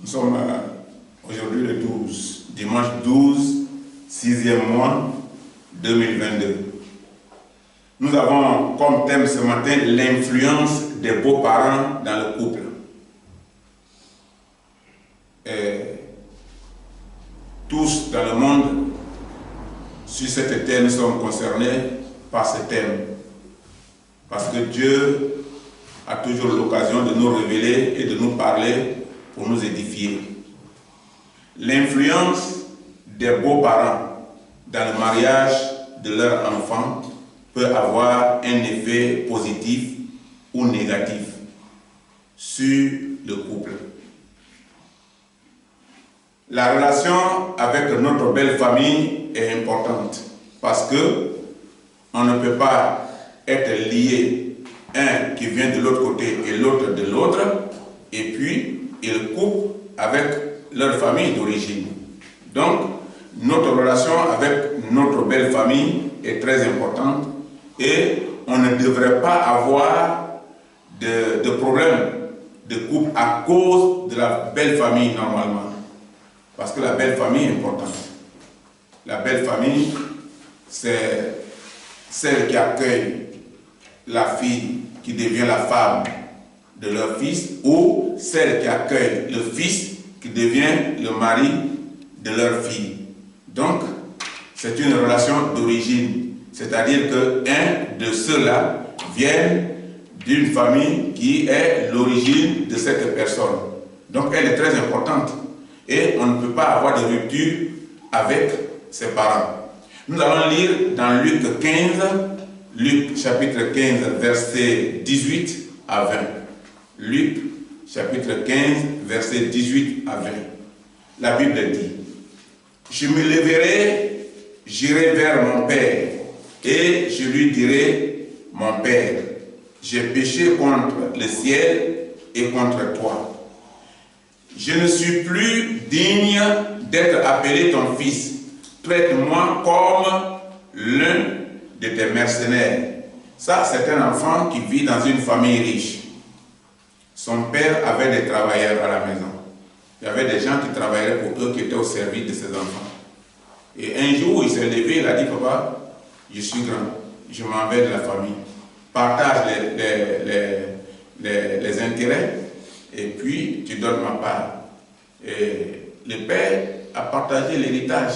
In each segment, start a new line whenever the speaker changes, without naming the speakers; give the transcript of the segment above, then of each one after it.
Nous sommes aujourd'hui le 12, dimanche 12, 6e mois 2022. Nous avons comme thème ce matin l'influence des beaux-parents dans le couple. Et tous dans le monde, sur cet thème, nous sommes concernés par ce thème. Parce que Dieu a toujours l'occasion de nous révéler et de nous parler pour nous édifier. L'influence des beaux-parents dans le mariage de leurs enfants peut avoir un effet positif ou négatif sur le couple. La relation avec notre belle famille est importante parce que on ne peut pas être lié, un qui vient de l'autre côté et l'autre de l'autre, et puis ils coupent avec leur famille d'origine. Donc, notre relation avec notre belle famille est très importante et on ne devrait pas avoir de problème de couple à cause de la belle famille normalement. Parce que la belle famille est importante. La belle famille, c'est celle qui accueille la fille qui devient la femme de leur fils ou celle qui accueille le fils qui devient le mari de leur fille. Donc, c'est une relation d'origine. C'est-à-dire qu'un de ceux-là vient d'une famille qui est l'origine de cette personne. Donc, elle est très importante. Et on ne peut pas avoir de rupture avec ses parents. Nous allons lire dans Luc 15, Luc chapitre 15, verset 18 à 20. Luc chapitre 15, verset 18 à 20. La Bible dit: Je me lèverai, j'irai vers mon Père, et je lui dirai: Mon Père, j'ai péché contre le ciel et contre toi. Je ne suis plus digne d'être appelé ton fils. Traite-moi comme l'un de tes mercenaires. Ça, c'est un enfant qui vit dans une famille riche. Son père avait des travailleurs à la maison. Il y avait des gens qui travaillaient pour eux, qui étaient au service de ses enfants. Et un jour, il s'est levé, il a dit: Papa, je suis grand, je m'en vais de la famille. Partage les intérêts et puis tu donnes ma part. Et le père a partagé l'héritage.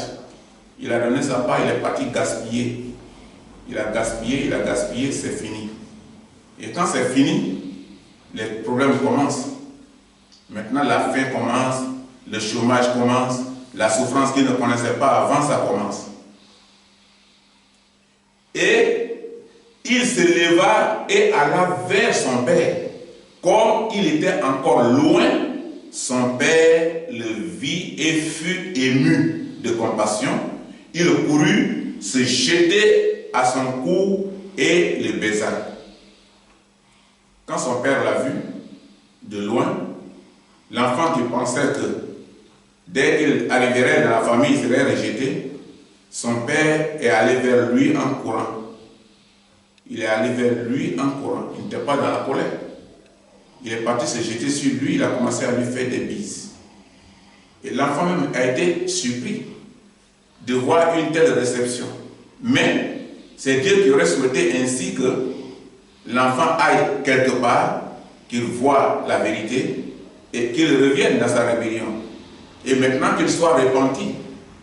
Il a donné sa part, il est parti gaspiller. Il a gaspillé, c'est fini. Et quand c'est fini, les problèmes commencent. Maintenant, la faim commence, le chômage commence, la souffrance qu'il ne connaissait pas avant, ça commence. Et il se leva et alla vers son père. Comme il était encore loin, son père le vit et fut ému de compassion. Il courut se jeter à son cou et le baisa. Quand son père l'a vu de loin, l'enfant qui pensait que dès qu'il arriverait dans la famille, il serait rejeté, son père est allé vers lui en courant. Il est allé vers lui en courant. Il n'était pas dans la colère. Il est parti se jeter sur lui, il a commencé à lui faire des bises. Et l'enfant même a été surpris de voir une telle réception. Mais c'est Dieu qui aurait souhaité ainsi que l'enfant aille quelque part, qu'il voie la vérité et qu'il revienne dans sa rébellion. Et maintenant qu'il soit repenti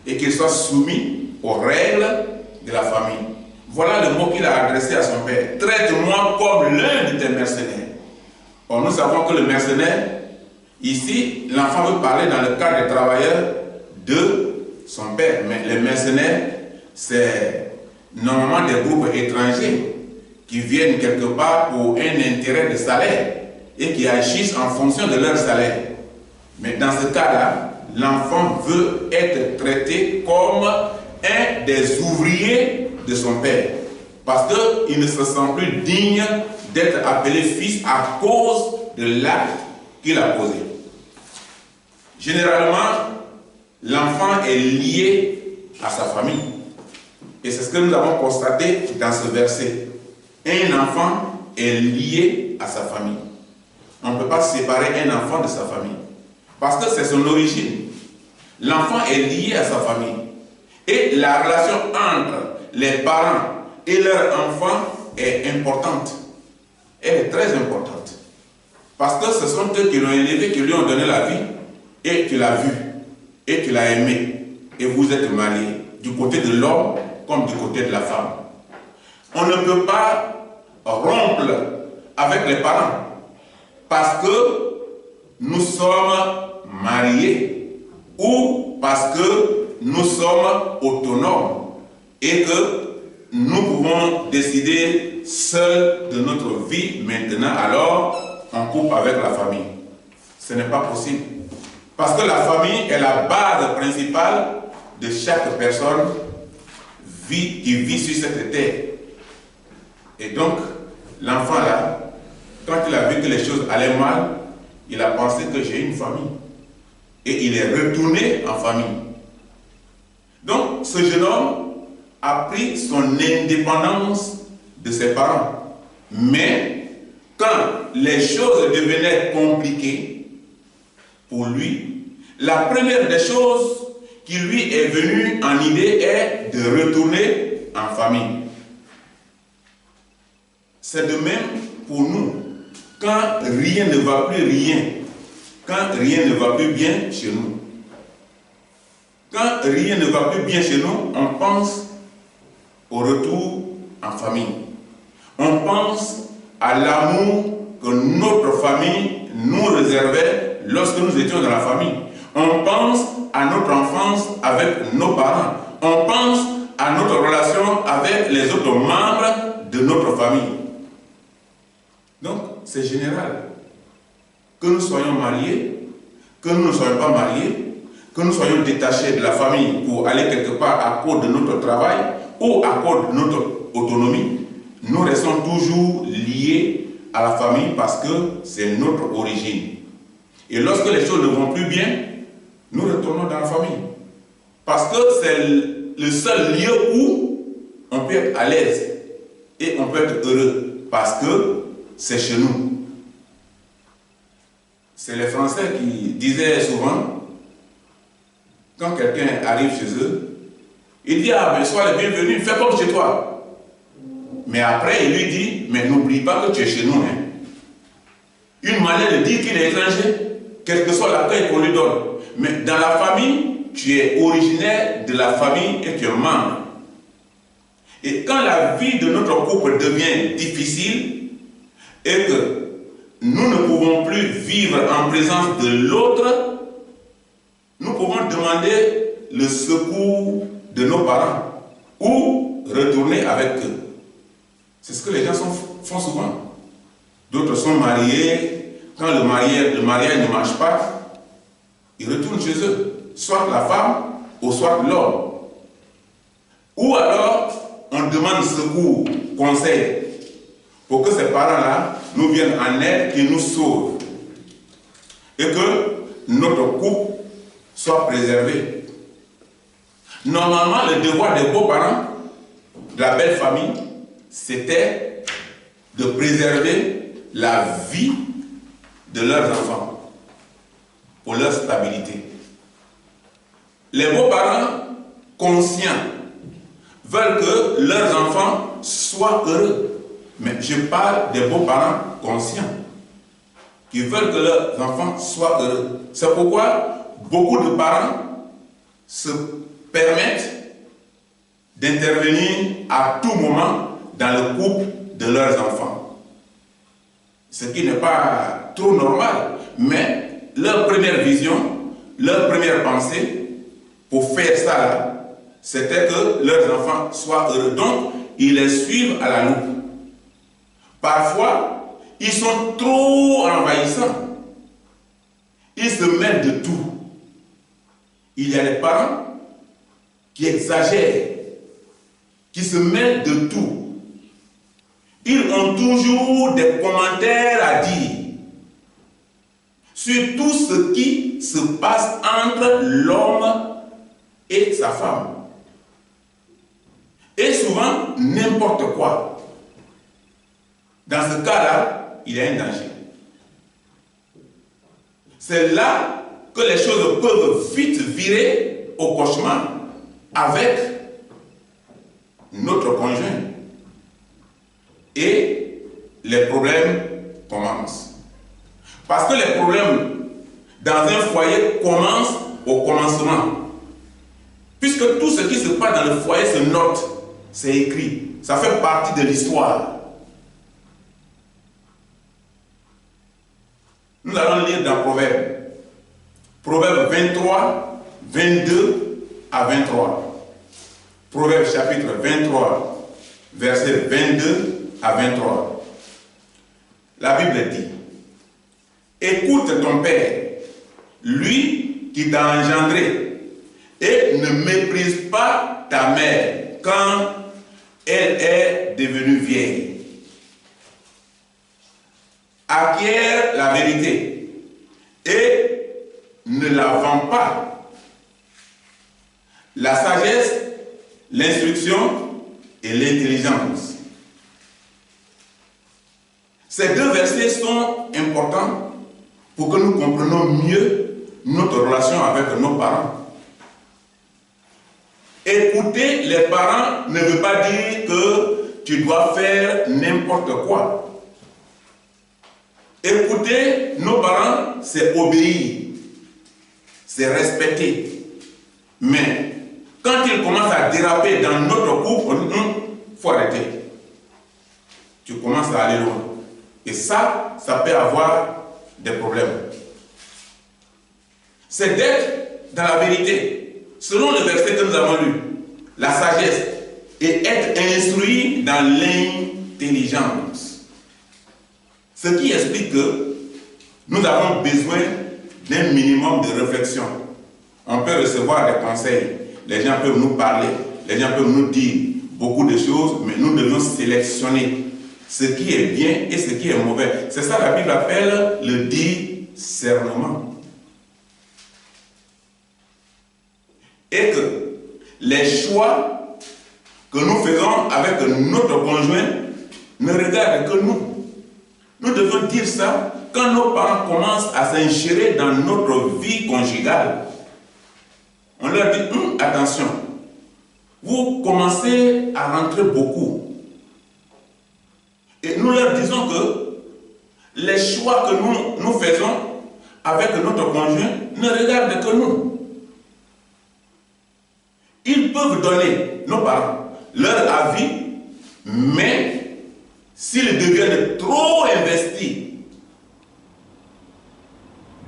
et qu'il soit soumis aux règles de la famille. Voilà le mot qu'il a adressé à son père. Traite-moi comme l'un de tes mercenaires. Or, nous savons que le mercenaire, ici, l'enfant veut parler dans le cadre des travailleurs de son père. Mais les mercenaires, c'est normalement des groupes étrangers qui viennent quelque part pour un intérêt de salaire et qui agissent en fonction de leur salaire. Mais dans ce cas-là, l'enfant veut être traité comme un des ouvriers de son père. Parce qu'il ne se sent plus digne d'être appelé fils à cause de l'acte qu'il a posé. Généralement, l'enfant est lié à sa famille. Et c'est ce que nous avons constaté dans ce verset. Un enfant est lié à sa famille. On ne peut pas séparer un enfant de sa famille. Parce que c'est son origine. L'enfant est lié à sa famille. Et la relation entre les parents et leur enfant est importante. Elle est très importante. Parce que ce sont eux qui l'ont élevé, qui lui ont donné la vie, et tu l'as vu, et tu l'as aimé, et vous êtes mariés, du côté de l'homme comme du côté de la femme. On ne peut pas rompre avec les parents, parce que nous sommes mariés, ou parce que nous sommes autonomes, et que nous pouvons décider seuls de notre vie maintenant, alors en couple avec la famille. Ce n'est pas possible. Parce que la famille est la base principale de chaque personne qui vit sur cette terre. Et donc, l'enfant là, quand il a vu que les choses allaient mal, il a pensé que j'ai une famille. Et il est retourné en famille. Donc, ce jeune homme a pris son indépendance de ses parents. Mais, quand les choses devenaient compliquées pour lui, la première des choses qui lui est venue en idée est de retourner en famille. C'est de même pour nous. Quand rien ne va plus quand rien ne va plus bien chez nous, quand rien ne va plus bien chez nous, on pense au retour en famille. On pense à l'amour que notre famille nous réservait lorsque nous étions dans la famille. On pense à notre enfance avec nos parents. On pense à notre relation avec les autres membres de notre famille. Donc, c'est général. Que nous soyons mariés, que nous ne soyons pas mariés, que nous soyons détachés de la famille pour aller quelque part à cause de notre travail ou à cause de notre autonomie, nous restons toujours liés à la famille parce que c'est notre origine. Et lorsque les choses ne vont plus bien, nous retournons dans la famille. Parce que c'est le seul lieu où on peut être à l'aise et on peut être heureux parce que c'est chez nous. C'est les Français qui disaient souvent, quand quelqu'un arrive chez eux, il dit, ah ben sois le bienvenu, fais comme chez toi. Mais après, il lui dit, mais n'oublie pas que tu es chez nous. Hein. Une manière de dire qu'il est étranger, quel que soit l'accueil qu'on lui donne. Mais dans la famille, tu es originaire de la famille et tu es membre. Et quand la vie de notre couple devient difficile et que nous ne pouvons plus vivre en présence de l'autre, nous pouvons demander le secours de nos parents ou retourner avec eux. C'est ce que les gens font souvent. D'autres sont mariés. Quand le mariage ne marche pas, ils retournent chez eux. Soit la femme ou soit l'homme. Ou alors, on demande secours, conseil, pour que ces parents-là nous viennent en aide, qu'ils nous sauvent. Et que notre couple soit préservé. Normalement, le devoir des beaux-parents, de la belle famille, c'était de préserver la vie de leurs enfants pour leur stabilité. Les beaux-parents conscients veulent que leurs enfants soient heureux. Mais je parle des beaux-parents conscients qui veulent que leurs enfants soient heureux. C'est pourquoi beaucoup de parents se permettent d'intervenir à tout moment dans le couple de leurs enfants. Ce qui n'est pas trop normal, mais leur première vision, leur première pensée pour faire ça, c'était que leurs enfants soient heureux. Donc, ils les suivent à la loupe. Parfois, ils sont trop envahissants. Ils se mêlent de tout. Il y a des parents qui exagèrent, qui se mêlent de tout. Ils ont toujours des commentaires à dire sur tout ce qui se passe entre l'homme et sa femme. Et souvent, n'importe quoi. Dans ce cas-là, il y a un danger. C'est là que les choses peuvent vite virer au cauchemar avec notre conjoint. Et les problèmes commencent. Parce que les problèmes dans un foyer commencent au commencement. Puisque tout ce qui se passe dans le foyer se note, c'est écrit. Ça fait partie de l'histoire. Nous allons lire dans Proverbes. Proverbes 23, 22 à 23. Proverbes chapitre 23, versets 22 à 23. La Bible dit: écoute ton père, lui qui t'a engendré, et ne méprise pas ta mère quand elle est devenue vieille. Acquiert la vérité et ne la vends pas. La sagesse, l'instruction et l'intelligence. Ces deux versets sont importants pour que nous comprenions mieux notre relation avec nos parents. Écouter les parents ne veut pas dire que tu dois faire n'importe quoi. Écouter nos parents, c'est obéir, c'est respecter. Mais quand ils commencent à déraper dans notre couple, il faut arrêter. Tu commences à aller loin. Et ça peut avoir des problèmes. C'est d'être dans la vérité. Selon le verset que nous avons lu, la sagesse et être instruit dans l'intelligence. Ce qui explique que nous avons besoin d'un minimum de réflexion. On peut recevoir des conseils, les gens peuvent nous parler, les gens peuvent nous dire beaucoup de choses, mais nous devons sélectionner ce qui est bien et ce qui est mauvais. C'est ça que la Bible appelle le discernement. Et que les choix que nous faisons avec notre conjoint ne regardent que nous. Nous devons dire ça quand nos parents commencent à s'ingérer dans notre vie conjugale. On leur dit, attention, vous commencez à rentrer beaucoup. Et nous leur disons que les choix que nous faisons avec notre conjoint ne regardent que nous. Ils peuvent donner, nos parents, leur avis, mais s'ils deviennent trop investis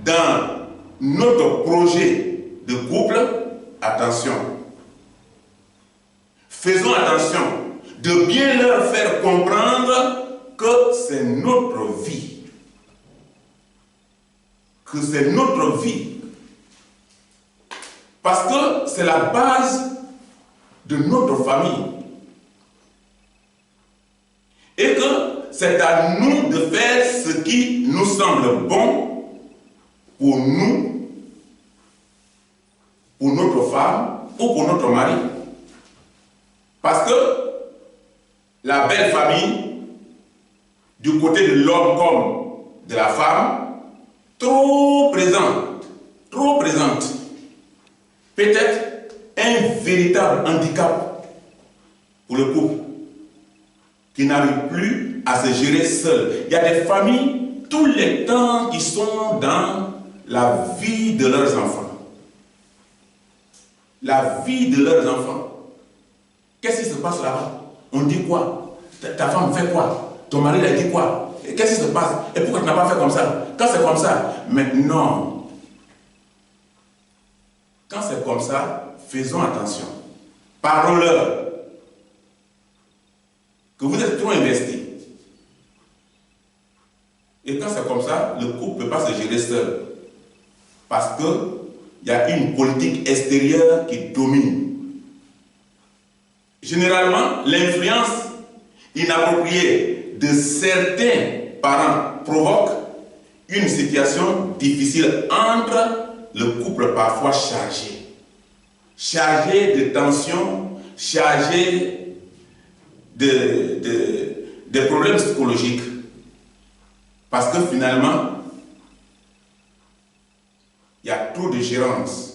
dans notre projet de couple, attention. Faisons attention de bien leur faire comprendre que c'est notre vie. Que c'est notre vie. Parce que c'est la base de notre famille. Et que c'est à nous de faire ce qui nous semble bon pour nous, pour notre femme ou pour notre mari. Parce que la belle famille, du côté de l'homme comme de la femme, trop présente, peut être un véritable handicap pour le couple qui n'arrive plus à se gérer seul. Il y a des familles, tous les temps, qui sont dans la vie de leurs enfants. La vie de leurs enfants. Qu'est-ce qui se passe là-bas? On dit quoi? Ta femme fait quoi? Ton mari a dit quoi? Qu'est-ce qui se passe? Et pourquoi tu n'as pas fait comme ça? Quand c'est comme ça, maintenant, quand c'est comme ça, faisons attention. Parlons-leur que vous êtes trop investis. Et quand c'est comme ça, le couple ne peut pas se gérer seul. Parce qu'il y a une politique extérieure qui domine. Généralement, l'influence inappropriée de certains parents provoque une situation difficile entre le couple parfois chargé. Chargé de tensions, chargé de problèmes psychologiques. Parce que finalement, il y a trop de gérance.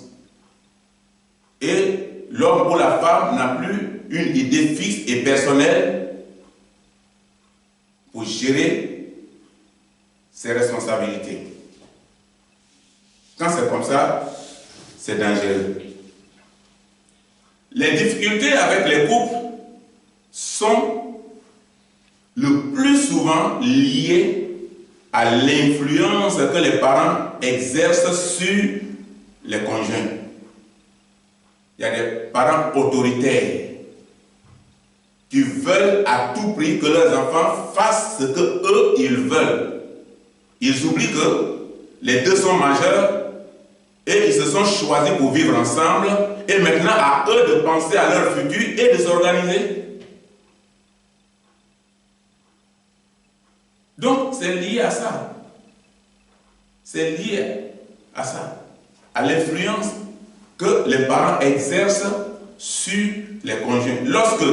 Et l'homme ou la femme n'a plus une idée fixe et personnelle pour gérer ses responsabilités. Quand c'est comme ça, c'est dangereux. Les difficultés avec les couples sont le plus souvent liées à l'influence que les parents exercent sur les conjoints. Il y a des parents autoritaires qui veulent à tout prix que leurs enfants fassent ce que eux ils veulent. Ils oublient que les deux sont majeurs et ils se sont choisis pour vivre ensemble, et maintenant à eux de penser à leur futur et de s'organiser. Donc c'est lié à ça. C'est lié à ça. À l'influence que les parents exercent sur les conjoints. Lorsque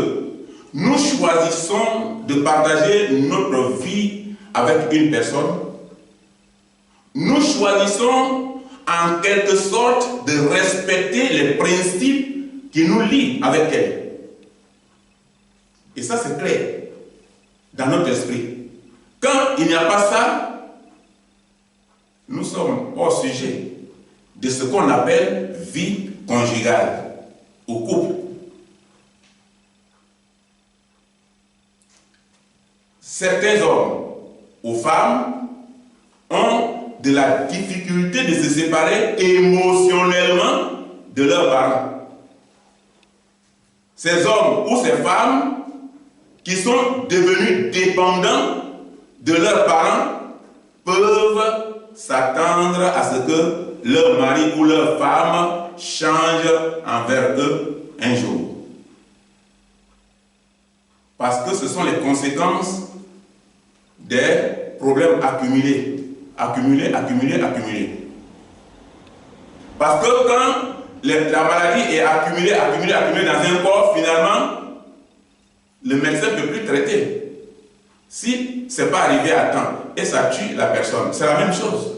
nous choisissons de partager notre vie avec une personne, nous choisissons en quelque sorte de respecter les principes qui nous lient avec elle. Et ça c'est clair dans notre esprit. Quand il n'y a pas ça, nous sommes hors sujet de ce qu'on appelle vie conjugale ou couple. Certains hommes ou femmes ont de la difficulté de se séparer émotionnellement de leurs parents. Ces hommes ou ces femmes qui sont devenus dépendants de leurs parents peuvent s'attendre à ce que leur mari ou leur femme change envers eux un jour. Parce que ce sont les conséquences des problèmes accumulés. Accumulés. Parce que quand la maladie est accumulée dans un corps, finalement, le médecin ne peut plus traiter. Si ce n'est pas arrivé à temps et ça tue la personne, c'est la même chose.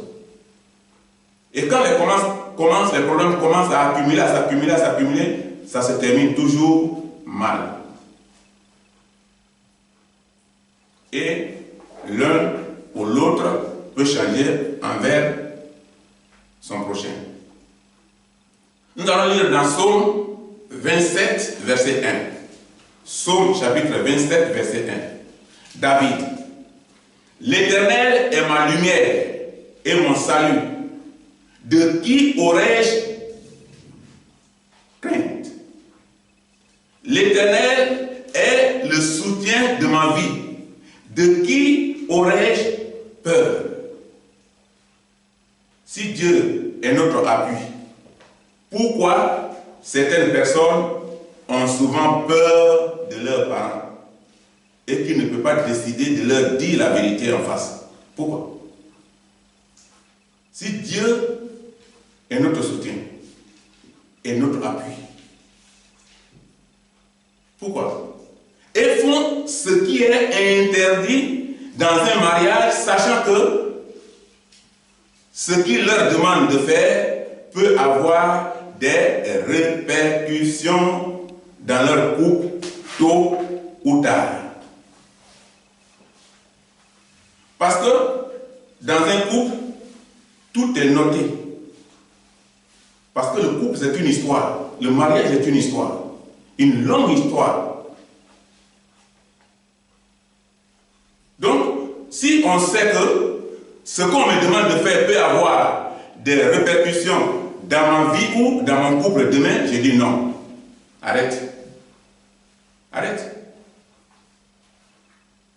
Et quand les problèmes commencent à s'accumuler, ça se termine toujours mal. Et l'un ou l'autre peut changer envers son prochain. Nous allons lire dans Psaume 27, verset 1. Psaume chapitre 27, verset 1. David. L'Éternel est ma lumière et mon salut. De qui aurais-je crainte? L'Éternel est le soutien de ma vie. De qui aurais-je peur? Si Dieu est notre appui, pourquoi certaines personnes ont souvent peur de leurs parents et qui ne peuvent pas décider de leur dire la vérité en face? Pourquoi? Si Dieu est notre soutien et notre appui, pourquoi? Et font ce qui est interdit dans un mariage, sachant que ce qu'ils leur demandent de faire peut avoir des répercussions dans leur couple tôt ou tard. Parce que dans un couple, tout est noté. Parce que le couple, c'est une histoire. Le mariage est une histoire. Une longue histoire. Donc, si on sait que ce qu'on me demande de faire peut avoir des répercussions dans ma vie ou dans mon couple demain, je dis non. Arrête. Arrête.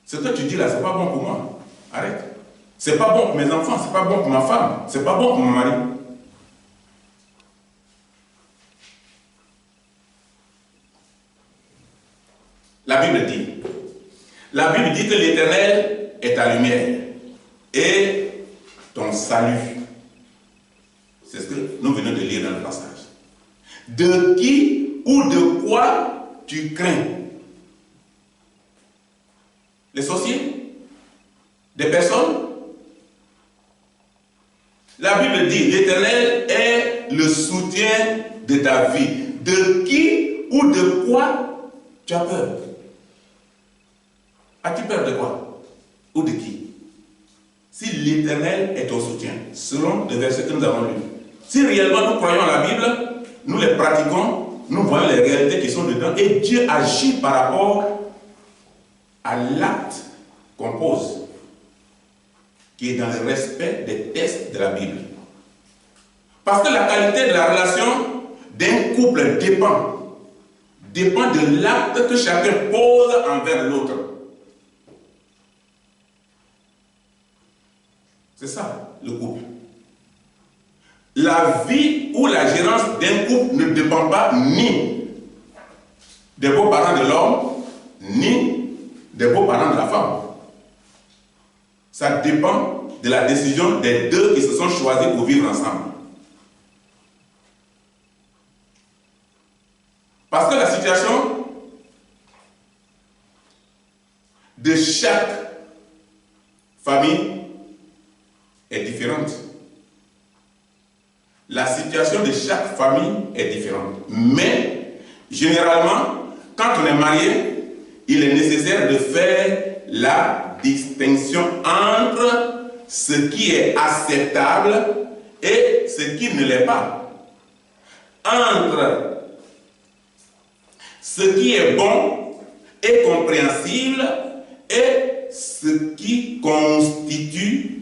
Ce que tu dis là, c'est pas bon pour moi. Arrête. C'est pas bon pour mes enfants, c'est pas bon pour ma femme, c'est pas bon pour mon mari. La Bible dit que l'Éternel est ta lumière et ton salut. C'est ce que nous venons de lire dans le passage. De qui ou de quoi tu crains? Les sorciers? Des personnes? La Bible dit, l'Éternel est le soutien de ta vie. De qui ou de quoi tu as peur? As-tu peur de quoi? Ou de qui? Si l'Éternel est ton soutien, selon le verset que nous avons lu. Si réellement nous croyons à la Bible, nous les pratiquons, nous voyons les réalités qui sont dedans, et Dieu agit par rapport à l'acte qu'on pose, qui est dans le respect des textes de la Bible. Parce que la qualité de la relation d'un couple dépend de l'acte que chacun pose envers l'autre. C'est ça, le couple. La vie ou la gérance d'un couple ne dépend pas ni des beaux-parents de l'homme, ni des beaux-parents de la femme. Ça dépend de la décision des deux qui se sont choisis pour vivre ensemble. Parce que la situation de chaque famille est différente. La situation de chaque famille est différente. Mais, généralement, quand on est marié, il est nécessaire de faire la distinction entre ce qui est acceptable et ce qui ne l'est pas. Entre ce qui est bon et compréhensible et ce qui constitue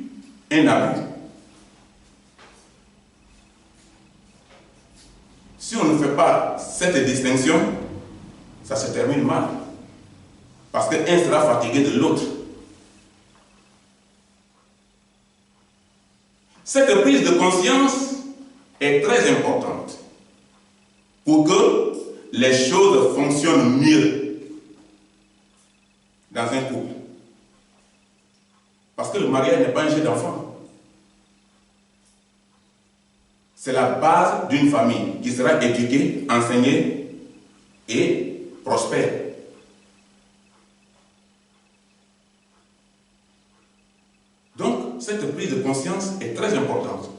un abus. Si on ne fait pas cette distinction, ça se termine mal. Parce qu'un sera fatigué de l'autre. Cette prise de conscience est très importante pour que les choses fonctionnent mieux dans un couple. Parce que le mariage n'est pas un jeu d'enfant. C'est la base d'une famille qui sera éduquée, enseignée et prospère. Donc, cette prise de conscience est très importante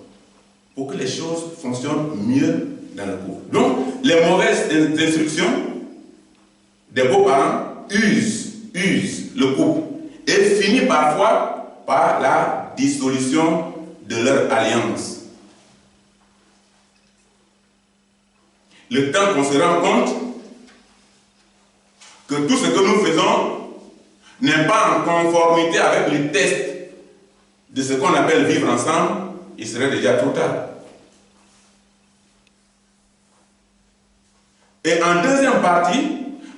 pour que les choses fonctionnent mieux dans le couple. Donc, les mauvaises instructions des beaux-parents usent le couple et finissent parfois par la dissolution de leur alliance. Le temps qu'on se rend compte que tout ce que nous faisons n'est pas en conformité avec les tests de ce qu'on appelle vivre ensemble, il serait déjà trop tard. Et en deuxième partie,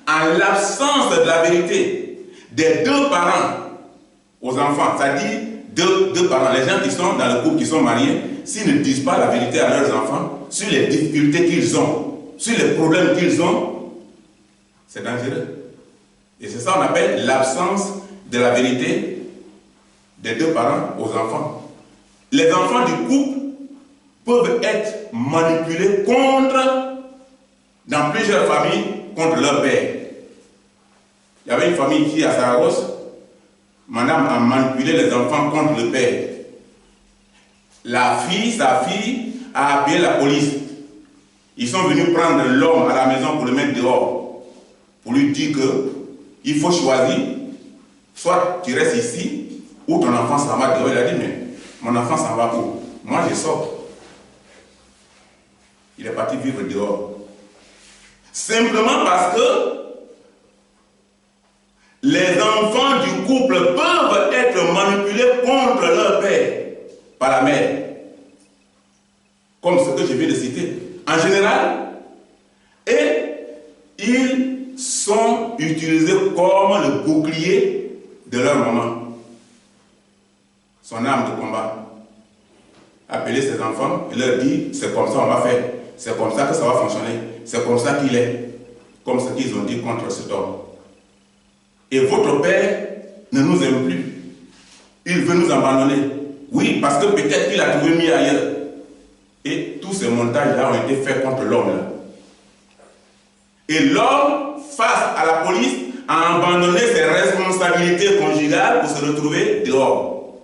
en l'absence de la vérité des deux parents aux enfants, c'est-à-dire deux parents, les gens qui sont dans le couple, qui sont mariés, s'ils ne disent pas la vérité à leurs enfants sur les difficultés qu'ils ont, sur les problèmes qu'ils ont, c'est dangereux. Et c'est ça qu'on appelle l'absence de la vérité des deux parents aux enfants. Les enfants du couple peuvent être manipulés dans plusieurs familles, contre leur père. Il y avait une famille ici à Saragosse, madame a manipulé les enfants contre le père. Sa fille, a appelé la police. Ils sont venus prendre l'homme à la maison pour le mettre dehors, pour lui dire qu'il faut choisir, soit tu restes ici, ou ton enfant s'en va dehors. Il a dit, mais mon enfant s'en va où? Moi je sors. Il est parti vivre dehors. Simplement parce que les enfants du couple peuvent être manipulés contre leur père par la mère. Comme ce que je viens de citer. En général, et ils sont utilisés comme le bouclier de leur maman. Son âme de combat. Appeler ses enfants et leur dire, c'est comme ça on va faire. C'est comme ça que ça va fonctionner. C'est comme ça qu'il est. Comme ce qu'ils ont dit contre cet homme. Et votre père ne nous aime plus. Il veut nous abandonner. Oui, parce que peut-être qu'il a trouvé mieux ailleurs. Et tous ces montages-là ont été faits contre l'homme. Et l'homme, face à la police, a abandonné ses responsabilités conjugales pour se retrouver dehors.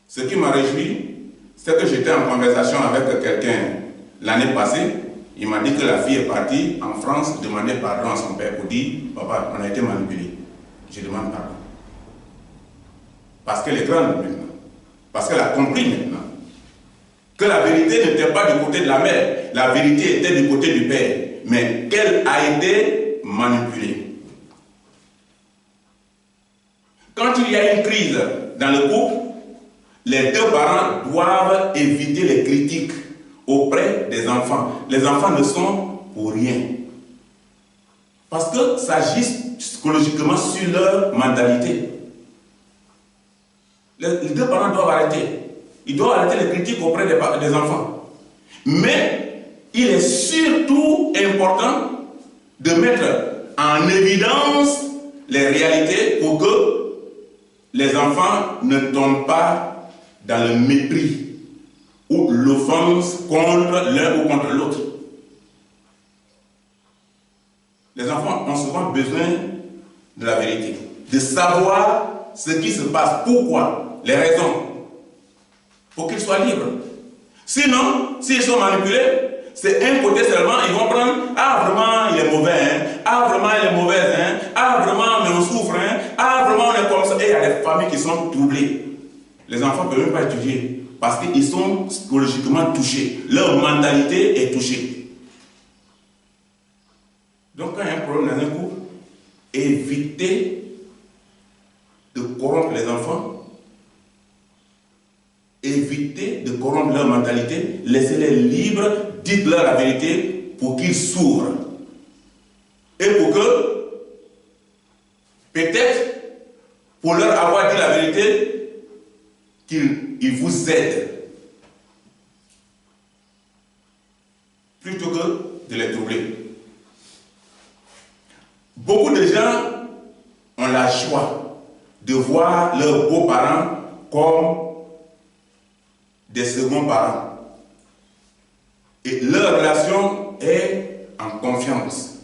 Ce qui m'a réjoui, c'est que j'étais en conversation avec quelqu'un l'année passée. Il m'a dit que la fille est partie en France demander pardon à son père pour dire « Papa, on a été manipulé. Je demande pardon. » Parce qu'elle est grande maintenant. Parce qu'elle a compris maintenant que la vérité n'était pas du côté de la mère. La vérité était du côté du père. Mais qu'elle a été manipulée. Quand il y a une crise dans le couple, les deux parents doivent éviter les critiques auprès des enfants. Les enfants ne sont pour rien. Parce que ça agit psychologiquement sur leur mentalité. Les deux parents doivent arrêter. Ils doivent arrêter les critiques auprès des enfants. Mais il est surtout important de mettre en évidence les réalités pour que les enfants ne tombent pas dans le mépris ou l'offense contre l'un ou contre l'autre. Les enfants ont souvent besoin de la vérité, de savoir ce qui se passe, pourquoi, les raisons, pour qu'ils soient libres. Sinon, s'ils sont manipulés, c'est un côté seulement, ils vont prendre « Ah, vraiment, il est mauvais, hein? Ah, vraiment, il est mauvaise, hein? Ah, vraiment, mais on souffre, hein? Ah, vraiment, on est comme ça. » Et il y a des familles qui sont troublées. Les enfants ne peuvent même pas étudier parce qu'ils sont psychologiquement touchés. Leur mentalité est touchée. Donc, quand il y a un problème dans un couple, évitez de corrompre les enfants. Évitez de corrompre leur mentalité, laissez-les libres, dites-leur la vérité pour qu'ils s'ouvrent. Et pour que, peut-être, pour leur avoir dit la vérité, qu'ils vous aident. Plutôt que de les troubler. Beaucoup de gens ont la joie de voir leurs beaux-parents comme des seconds parents. Et leur relation est en confiance.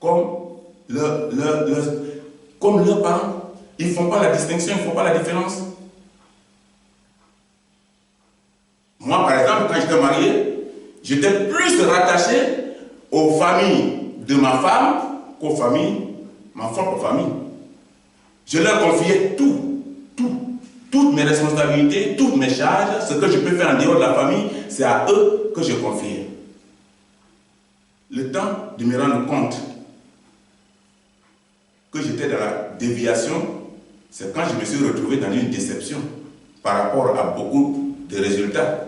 Comme leurs parents. Ils ne font pas la distinction, ils ne font pas la différence. Moi, par exemple, quand j'étais marié, j'étais plus rattaché aux familles de ma femme qu'aux familles, ma propre famille. Je leur confiais toutes mes responsabilités, toutes mes charges, ce que je peux faire en dehors de la famille, c'est à eux que je confiais. Le temps de me rendre compte que j'étais dans la déviation, c'est quand je me suis retrouvé dans une déception par rapport à beaucoup de résultats.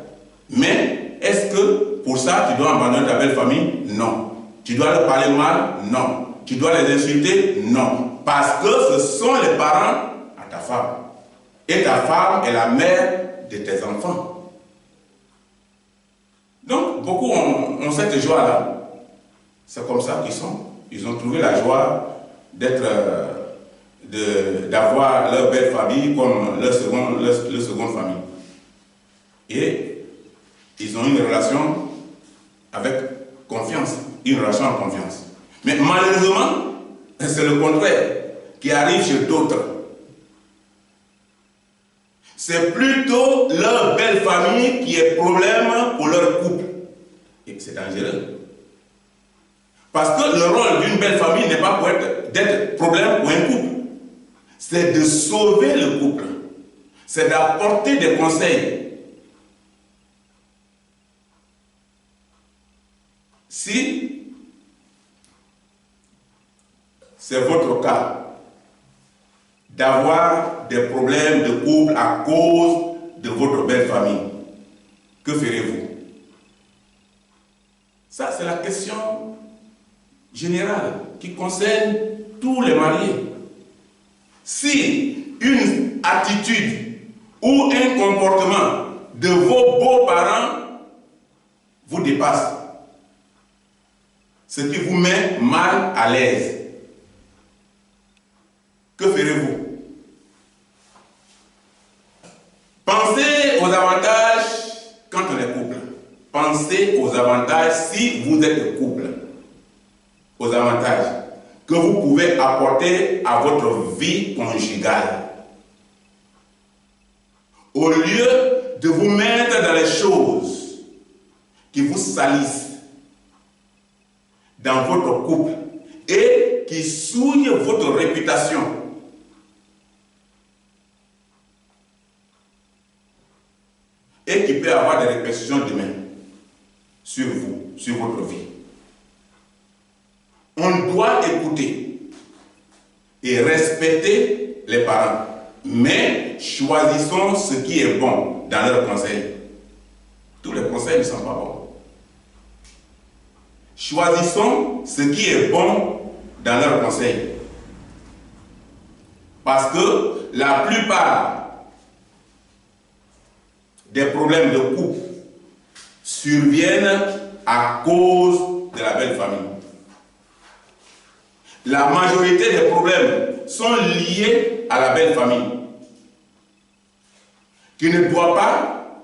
Mais est-ce que pour ça tu dois abandonner ta belle famille? Non. Tu dois leur parler mal? Non. Tu dois les insulter? Non. Parce que ce sont les parents à ta femme. Et ta femme est la mère de tes enfants. Donc, beaucoup ont cette joie-là. C'est comme ça qu'ils sont. Ils ont trouvé la joie d'avoir leur belle famille comme leur seconde famille. Et ils ont une relation avec confiance. Une relation en confiance. Mais malheureusement, c'est le contraire qui arrive chez d'autres. C'est plutôt leur belle famille qui est problème pour leur couple. Et c'est dangereux. Parce que le rôle d'une belle famille n'est pas d'être problème pour un couple. C'est de sauver le couple. C'est d'apporter des conseils. Si c'est votre cas, d'avoir des problèmes de couple à cause de votre belle famille, que ferez-vous? Ça, c'est la question générale qui concerne tous les mariés. Si une attitude ou un comportement de vos beaux-parents vous dépasse, ce qui vous met mal à l'aise, que ferez-vous? Pensez aux avantages quand on est couple. Pensez aux avantages si vous êtes couple. Aux avantages que vous pouvez apporter à votre vie conjugale. Au lieu de vous mettre dans les choses qui vous salissent dans votre couple et qui souillent votre réputation, et qui peut avoir des répercussions demain sur vous, sur votre vie. On doit écouter et respecter les parents, mais choisissons ce qui est bon dans leurs conseils. Tous les conseils ne sont pas bons. Choisissons ce qui est bon dans leurs conseils. Parce que la plupart des problèmes de couple surviennent à cause de la belle famille. La majorité des problèmes sont liés à la belle famille, qui ne doit pas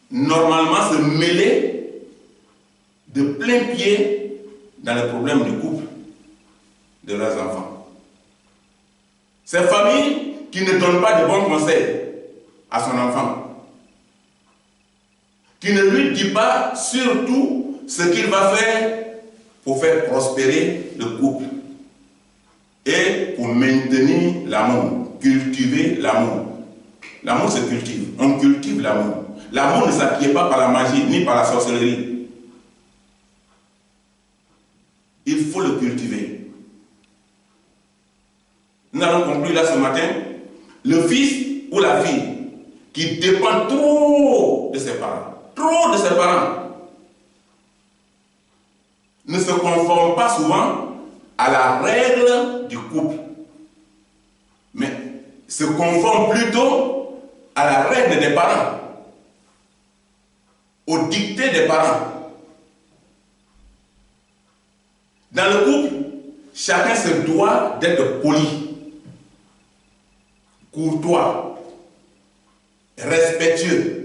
normalement se mêler de plein pied dans les problèmes du couple de leurs enfants. Ces familles qui ne donnent pas de bons conseils à son enfant, qui ne lui dit pas surtout ce qu'il va faire pour faire prospérer le couple et pour maintenir l'amour, cultiver l'amour. L'amour se cultive, on cultive l'amour. L'amour ne s'acquiert pas par la magie ni par la sorcellerie. Il faut le cultiver. Nous allons conclure là ce matin. Le fils ou la fille qui dépend trop de ses parents, ne se conforme pas souvent à la règle du couple, mais se conforme plutôt à la règle des parents, au dicté des parents. Dans le couple, chacun se doit d'être poli, courtois, respectueux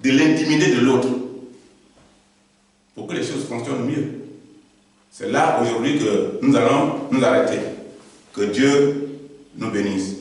de l'intimité de l'autre pour que les choses fonctionnent mieux. C'est là aujourd'hui que nous allons nous arrêter. Que Dieu nous bénisse.